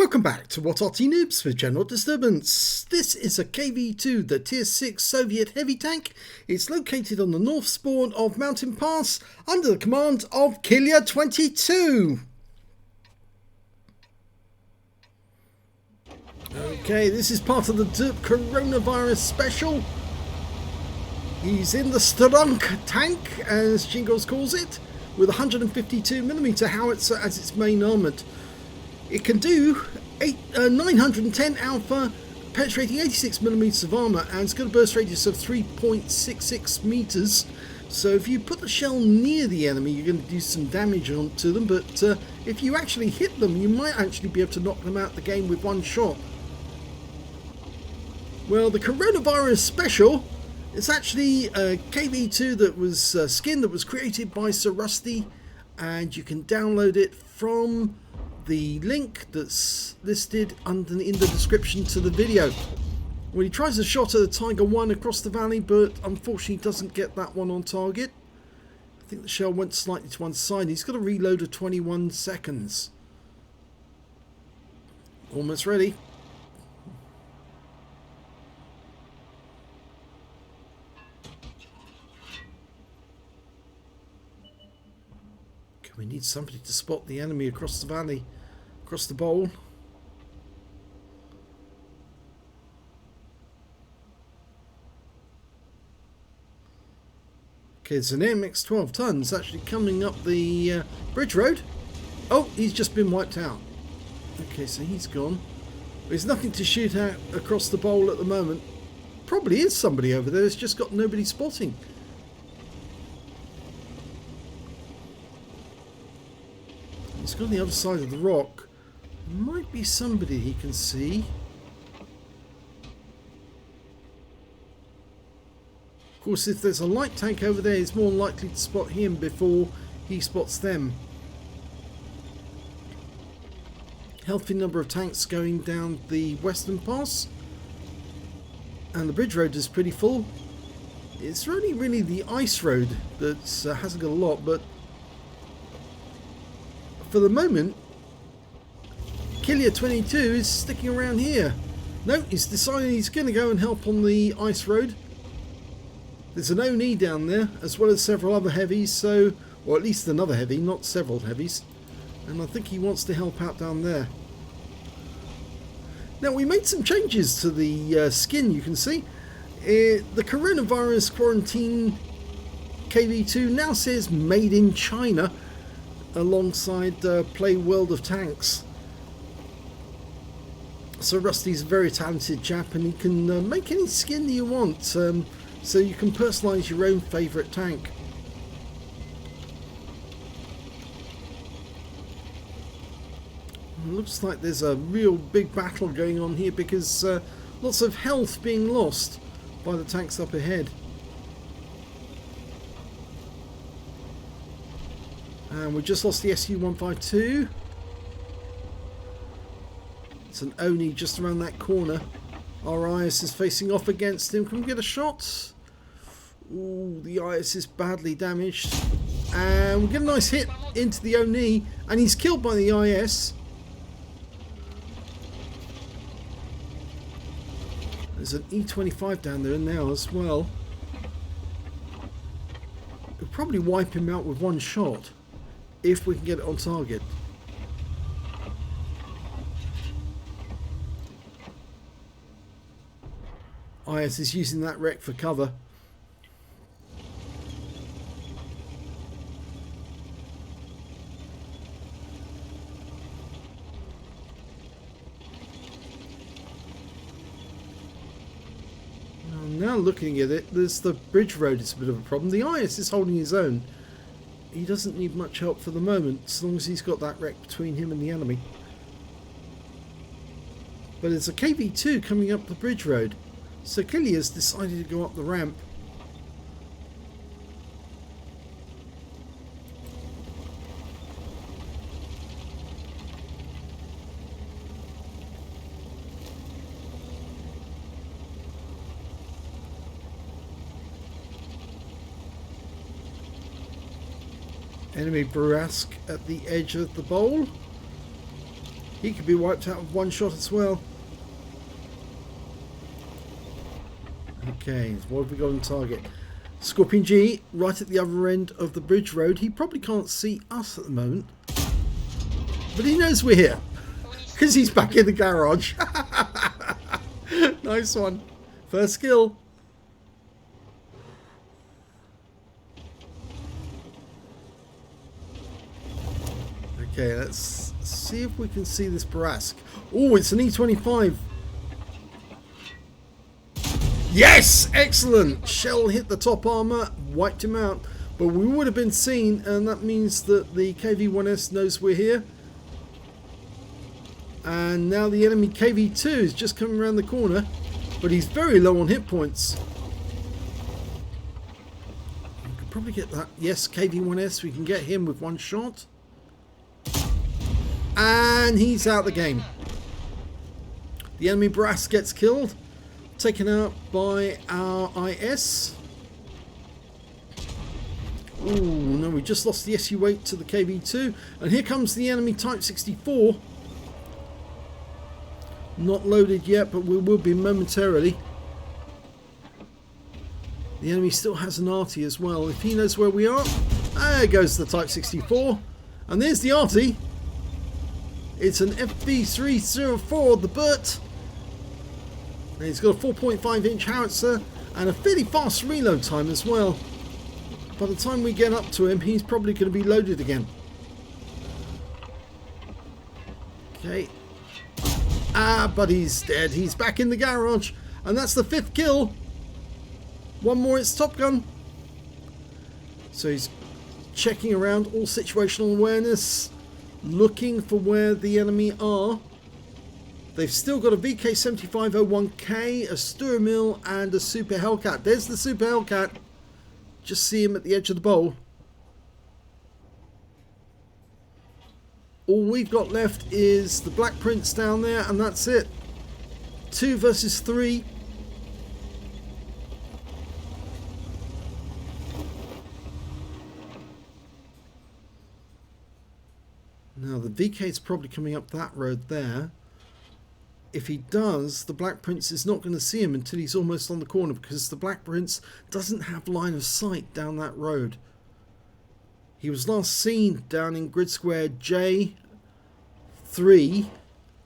Welcome back to What Arty Noobs for General Disturbance. This is a KV-2, the Tier 6 Soviet heavy tank. It's located on the north spawn of Mountain Pass under the command of KV-2. Okay, this is part of the Derp coronavirus special. He's in the Strunk tank, as Jingles calls it, with 152mm howitzer as its main armament. It can do 910 alpha, penetrating 86mm of armour, and it's got a burst radius of 3.66 meters. So if you put the shell near the enemy, you're going to do some damage onto them, but if you actually hit them, you might actually be able to knock them out the game with one shot. Well, the coronavirus special is actually a KV-2 that was skin that was created by Sir Rusty, and you can download it from the link that's listed in the description to the video. Well, he tries a shot at the Tiger 1 across the valley, but unfortunately doesn't get that one on target. I think the shell went slightly to one side. He's got a reload of 21 seconds. Almost ready. We need somebody to spot the enemy across the valley, across the bowl. Okay, it's an MX 12 tons actually coming up the bridge road. Oh, he's just been wiped out. Okay, so he's gone. There's nothing to shoot at across the bowl at the moment. Probably is somebody over there. It's just got nobody spotting. It's got on the other side of the rock. Might be somebody he can see. Of course, if there's a light tank over there, it's more likely to spot him before he spots them. Healthy number of tanks going down the western pass. And the bridge road is pretty full. It's only really the ice road that hasn't got a lot, but for the moment, KV-2 is sticking around here. No, he's decided he's going to go and help on the ice road. There's an ONI down there, as well as several other heavies, so, or at least another heavy, not several heavies. And I think he wants to help out down there. Now, we made some changes to the skin, you can see. The coronavirus quarantine KV-2 now says made in China, alongside Play World of Tanks. So Rusty's a very talented chap, and he can make any skin that you want, so you can personalise your own favourite tank. It looks like there's a real big battle going on here, because lots of health being lost by the tanks up ahead. And we just lost the SU-152. It's an ONI just around that corner. Our IS is facing off against him. Can we get a shot? Ooh, the IS is badly damaged. And we get a nice hit into the ONI, and he's killed by the IS. There's an E25 down there now as well. We'll probably wipe him out with one shot, if we can get it on target. IS is using that wreck for cover. Now looking at it, there's the bridge road is a bit of a problem. The IS is holding his own. He doesn't need much help for the moment, as long as he's got that wreck between him and the enemy. But there's a KV-2 coming up the bridge road, so Killy has decided to go up the ramp. Enemy Burrasque at the edge of the bowl. He could be wiped out with one shot as well. Okay, what have we got on target? Scorpion G, right at the other end of the bridge road. He probably can't see us at the moment, but he knows we're here because he's back in the garage. Nice one. First kill. Okay, let's see if we can see this Barask. Oh, it's an E25. Yes! Excellent! Shell hit the top armor, wiped him out. But we would have been seen, and that means that the KV-1S knows we're here. And now the enemy KV-2 is just coming around the corner, but he's very low on hit points. We could probably get that. Yes, KV-1S, we can get him with one shot. And he's out the game. The enemy Brass gets killed, taken out by our IS. Oh no, we just lost the SU-8 to the KV-2. And here comes the enemy Type 64. Not loaded yet, but we will be momentarily. The enemy still has an Arty as well. If he knows where we are, there goes the Type 64. And there's the Arty. It's an FV304, the Burt. And he's got a 4.5 inch howitzer and a fairly fast reload time as well. By the time we get up to him, he's probably going to be loaded again. Okay. But he's dead. He's back in the garage. And that's the 5th kill. One more, it's Top Gun. So he's checking around, all situational awareness. Looking for where the enemy are. They've still got a VK7501K, a Sturmil, and a Super Hellcat. There's the Super Hellcat. Just see him at the edge of the bowl. All we've got left is the Black Prince down there, and that's it. 2 versus 3. Now the VK's probably coming up that road there. If he does, the Black Prince is not going to see him until he's almost on the corner, because the Black Prince doesn't have line of sight down that road. He was last seen down in grid square J3.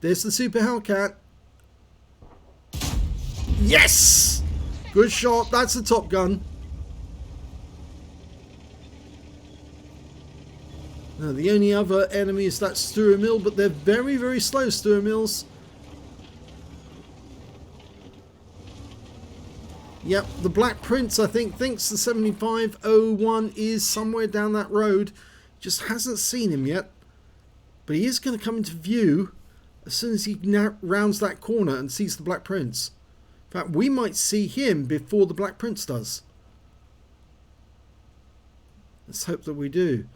There's the Super Hellcat. Yes! Good shot. That's the Top Gun. Now the only other enemy is that Sturmil, but they're very, very slow Sturmils. Yep, the Black Prince, I think, thinks the 7501 is somewhere down that road. Just hasn't seen him yet. But he is going to come into view as soon as he rounds that corner and sees the Black Prince. In fact, we might see him before the Black Prince does. Let's hope that we do.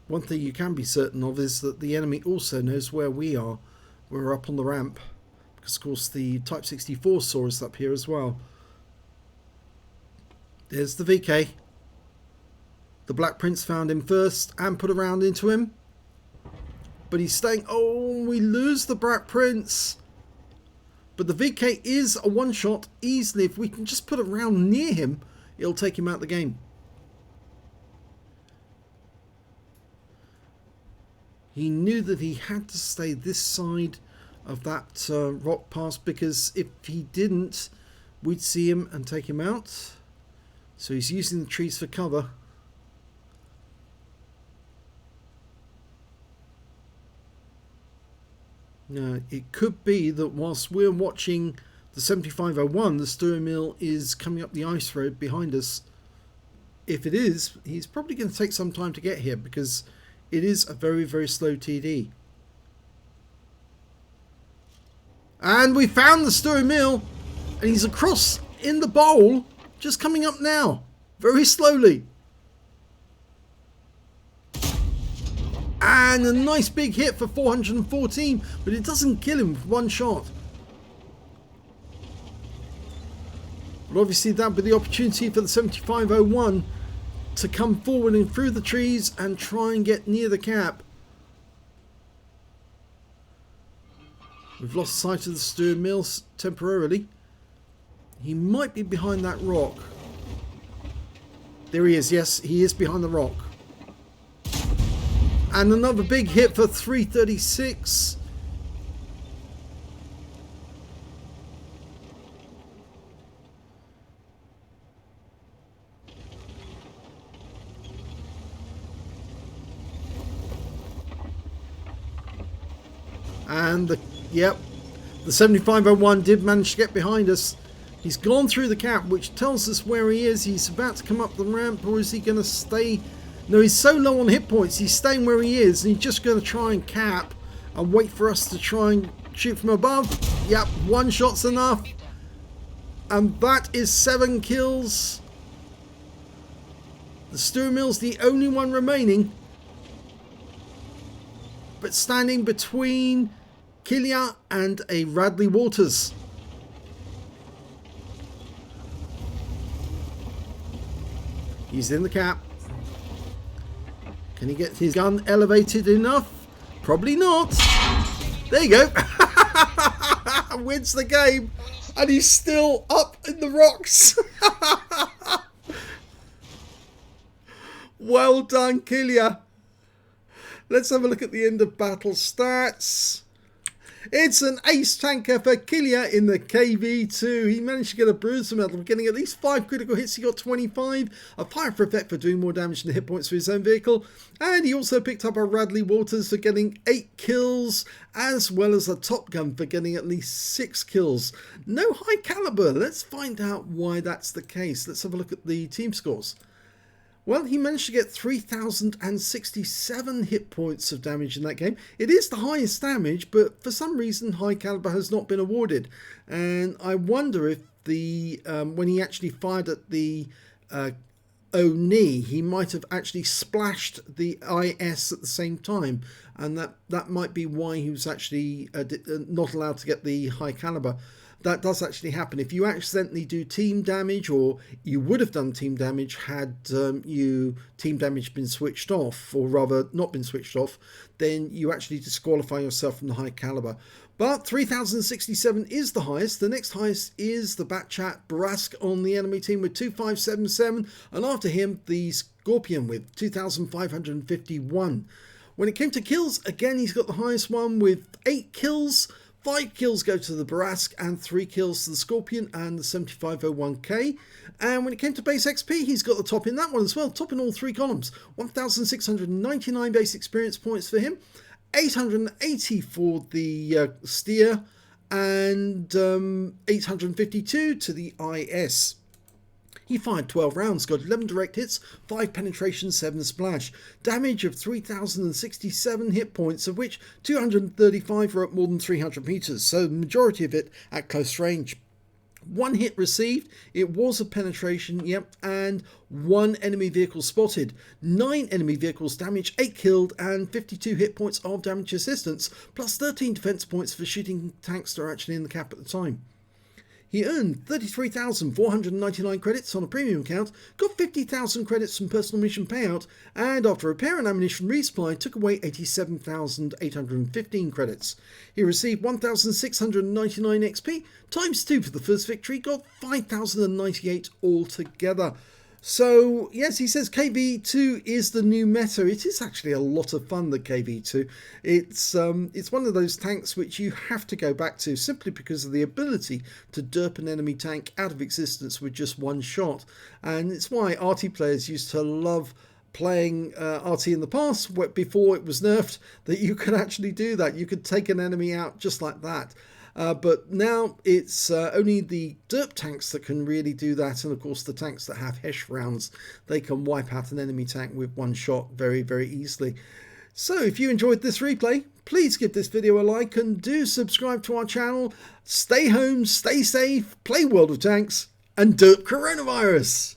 One thing you can be certain of is that the enemy also knows where we are. We're up on the ramp. Because of course the Type 64 saw us up here as well. There's the VK. The Black Prince found him first and put a round into him. But he's staying... Oh, we lose the Black Prince. But the VK is a one-shot easily. If we can just put a round near him, it'll take him out of the game. He knew that he had to stay this side of that rock pass, because if he didn't, we'd see him and take him out. So he's using the trees for cover. Now, it could be that whilst we're watching the 7501, the Sturmil is coming up the ice road behind us. If it is, he's probably going to take some time to get here, because it is a very, very slow TD. And we found the Sturmil, and he's across in the bowl, just coming up now, very slowly. And a nice big hit for 414, but it doesn't kill him with one shot. But obviously that would be the opportunity for the 7501 to come forward and through the trees and try and get near the cap. We've lost sight of the steering mills temporarily. He might be behind that rock. There he is, yes, he is behind the rock. And another big hit for 336. And the 7501 did manage to get behind us. He's gone through the cap, which tells us where he is. He's about to come up the ramp, or is he going to stay? No, he's so low on hit points, he's staying where he is, and he's just going to try and cap and wait for us to try and shoot from above. Yep, one shot's enough. And that is 7 kills. The steering mill's the only one remaining, but standing between Kilia and a Radley Waters. He's in the cap. Can he get his gun elevated enough? Probably not. There you go. Wins the game. And he's still up in the rocks. Well done, Kilia. Let's have a look at the end of battle stats. It's an ace tanker for Kilia in the KV-2. He managed to get a bruiser medal, getting at least 5 critical hits. He got 25, a fire for effect for doing more damage than hit points for his own vehicle, and he also picked up a Radley Waters for getting 8 kills, as well as a Top Gun for getting at least 6 kills. No high caliber. Let's find out why that's the case. Let's have a look at the team scores. Well, he managed to get 3,067 hit points of damage in that game. It is the highest damage, but for some reason high caliber has not been awarded. And I wonder if the when he actually fired at the Oni, he might have actually splashed the IS at the same time. And that might be why he was actually not allowed to get the high caliber. That does actually happen. If you accidentally do team damage, or you would have done team damage had team damage been switched off, or rather not been switched off, then you actually disqualify yourself from the high caliber. But 3,067 is the highest. The next highest is the Batchat Barask on the enemy team with 2,577, and after him the Scorpion with 2,551. When it came to kills, again he's got the highest one with 8 kills. 5 kills go to the Barask and 3 kills to the Scorpion and the 7501K. And when it came to base XP, he's got the top in that one as well. Top in all 3 columns. 1,699 base experience points for him. 880 for the Steer. And 852 to the IS. He fired 12 rounds, got 11 direct hits, 5 penetration, 7 splash. Damage of 3,067 hit points, of which 235 were at more than 300 meters, so the majority of it at close range. 1 hit received, it was a penetration, yep, and 1 enemy vehicle spotted. 9 enemy vehicles damaged, 8 killed, and 52 hit points of damage assistance, plus 13 defense points for shooting tanks that are actually in the cap at the time. He earned 33,499 credits on a premium account, got 50,000 credits from personal mission payout, and after repair and ammunition resupply took away 87,815 credits. He received 1,699 XP, times 2 for the first victory, got 5,098 altogether. So, yes, he says KV-2 is the new meta. It is actually a lot of fun, the KV-2. It's one of those tanks which you have to go back to simply because of the ability to derp an enemy tank out of existence with just 1 shot. And it's why Arty players used to love playing Arty in the past, before it was nerfed, that you could actually do that. You could take an enemy out just like that. But now it's only the Derp tanks that can really do that, and of course the tanks that have HESH rounds, they can wipe out an enemy tank with 1 shot very, very easily. So if you enjoyed this replay, please give this video a like and do subscribe to our channel. Stay home, stay safe, play World of Tanks, and derp coronavirus!